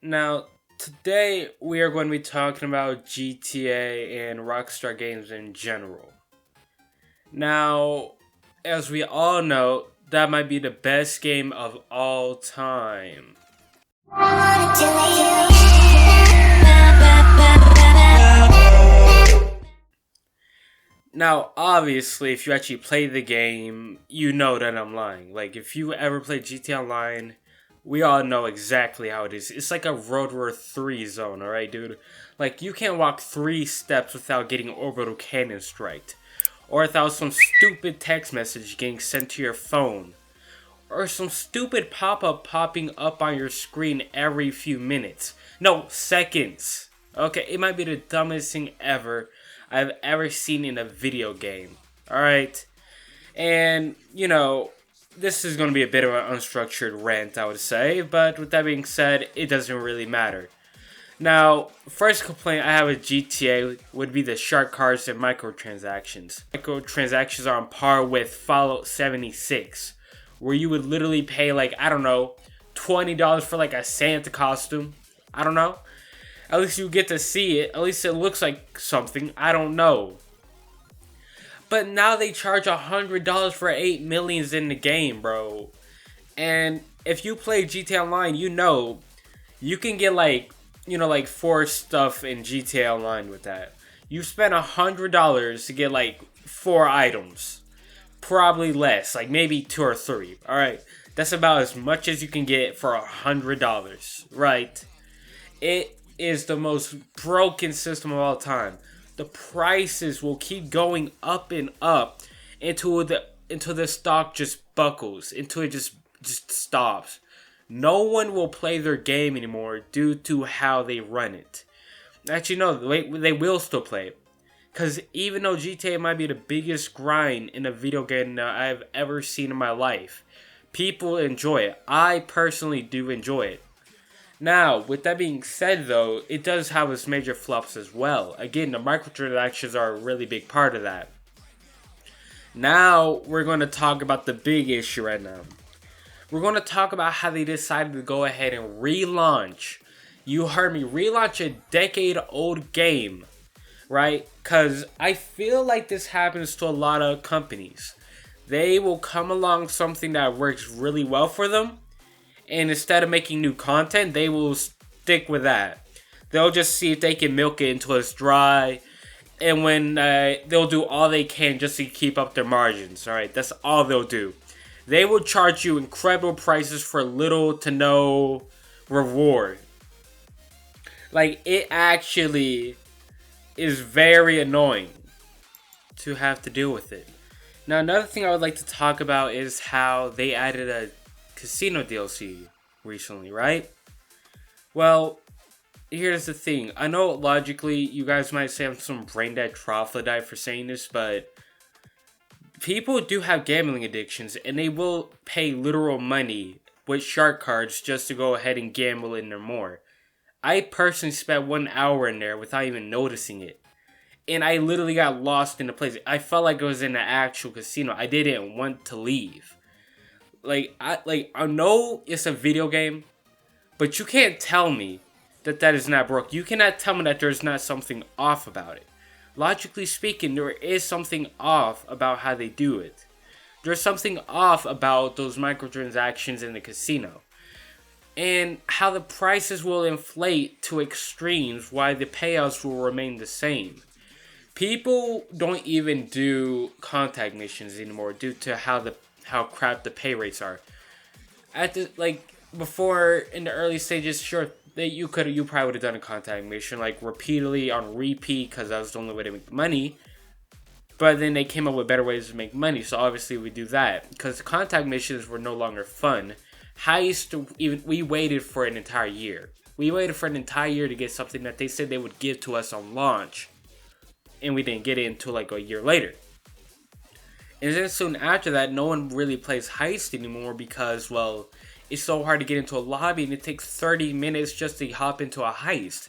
Now, today we are going to be talking about GTA and Rockstar games in general. Now, as we all know, that might be the best game of all time. Now, obviously, if you actually play the game, you know that I'm lying. Like, if you ever played GTA Online, we all know exactly how it is. It's like a World War III zone, alright, dude? Like, you can't walk 3 steps without getting orbital cannon striked. Or without some stupid text message getting sent to your phone. Or some stupid pop-up popping up on your screen every few minutes. No, seconds. Okay, it might be the dumbest thing ever I've ever seen in a video game. Alright? And, this is going to be a bit of an unstructured rant, I would say, but with that being said, it doesn't really matter. Now, first complaint I have with GTA would be the shark cards and microtransactions. Microtransactions are on par with Fallout 76, where you would literally pay like, I don't know, $20 for like a Santa costume. I don't know. At least you get to see it. At least it looks like something. I don't know. But now they charge $100 for 8 millions in the game, bro. And if you play GTA Online, you can get like 4 stuff in GTA Online with that. You spend $100 to get like 4 items. Probably less, like maybe 2 or 3. Alright. That's about as much as you can get for $100. Right? It is the most broken system of all time. The prices will keep going up and up until the stock just buckles, until it just stops. No one will play their game anymore due to how they run it. Actually, no, they will still play it. Because even though GTA might be the biggest grind in a video game that I've ever seen in my life, people enjoy it. I personally do enjoy it. Now, with that being said though, it does have its major flops as well. Again, the microtransactions are a really big part of that. Now, we're going to talk about the big issue right now. We're going to talk about how they decided to go ahead and relaunch. You heard me, relaunch a decade-old game. Right? Because I feel like this happens to a lot of companies. They will come along something that works really well for them, and instead of making new content, they will stick with that. They'll just see if they can milk it until it's dry, and when they'll do all they can just to keep up their margins. Alright, that's all they'll do. They will charge you incredible prices for little to no reward. Like, it actually is very annoying to have to deal with it. Now, another thing I would like to talk about is how they added a casino DLC recently, right? Well, here's the thing. I know logically you guys might say I'm some brain dead troglodyte for saying this, but people do have gambling addictions and they will pay literal money with shark cards just to go ahead and gamble in there more. I personally spent 1 hour in there without even noticing it. And I literally got lost in the place. I felt like I was in an actual casino. I didn't want to leave. I know it's a video game, but you can't tell me that is not broke. You cannot tell me that there's not something off about it. Logically speaking, there is something off about how they do it. There's something off about those microtransactions in the casino. And how the prices will inflate to extremes while the payouts will remain the same. People don't even do contact missions anymore due to how crap the pay rates are. Before in the early stages, sure, you probably would have done a contact mission like repeatedly on repeat because that was the only way to make money. But then they came up with better ways to make money, so obviously we do that because the contact missions were no longer fun. We waited for an entire year. We waited for an entire year to get something that they said they would give to us on launch. And we didn't get it until like a year later. And then soon after that, no one really plays Heist anymore because, well, it's so hard to get into a lobby and it takes 30 minutes just to hop into a heist.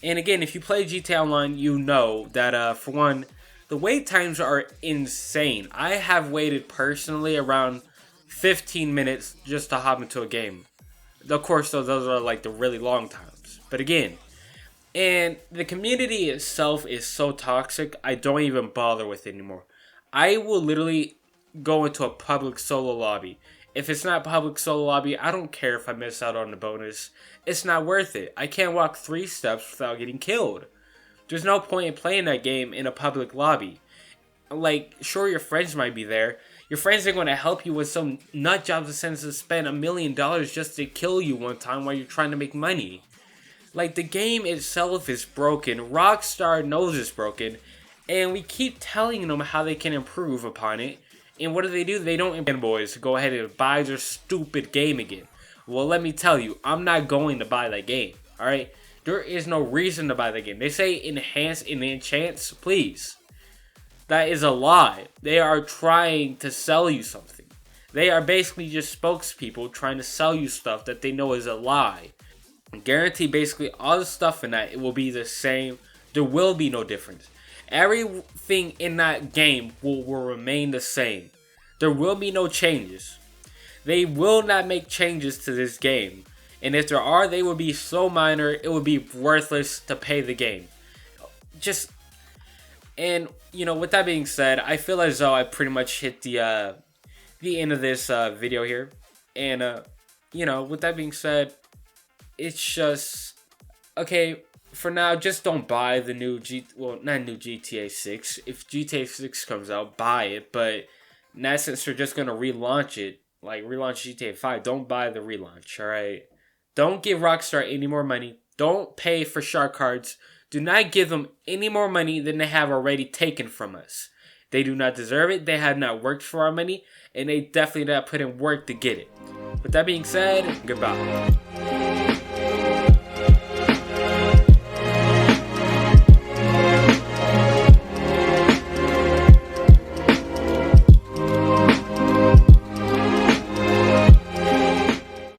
And again, if you play GTA Online, you know that, for one, the wait times are insane. I have waited personally around 15 minutes just to hop into a game. Of course, though, those are like the really long times. But again, and the community itself is so toxic, I don't even bother with it anymore. I will literally go into a public solo lobby. If it's not public solo lobby, I don't care if I miss out on the bonus. It's not worth it. I can't walk 3 steps without getting killed. There's no point in playing that game in a public lobby. Like, sure, your friends might be there. Your friends are going to help you with some nut job that sends to spend $1 million just to kill you one time while you're trying to make money. Like, the game itself is broken. Rockstar knows it's broken. And we keep telling them how they can improve upon it. And what do? They don't fanboys go ahead and buy their stupid game again. Well, let me tell you, I'm not going to buy that game. Alright? There is no reason to buy the game. They say enhance and enchants, please. That is a lie. They are trying to sell you something. They are basically just spokespeople trying to sell you stuff that they know is a lie. Guarantee basically all the stuff in that, it will be the same. There will be no difference. Everything in that game will remain the same. There will be no changes. They will not make changes to this game. And if there are, they will be so minor, it would be worthless to pay the game. And, you know, with that being said, I feel as though I pretty much hit the end of this video here. And, you know, with that being said, it's just, okay, for now, just don't buy the new not new GTA 6. If GTA 6 comes out, buy it. But now since they're just going to relaunch it, like relaunch GTA 5, don't buy the relaunch, alright? Don't give Rockstar any more money. Don't pay for shark cards. Do not give them any more money than they have already taken from us. They do not deserve it. They have not worked for our money. And they definitely not put in work to get it. With that being said, goodbye.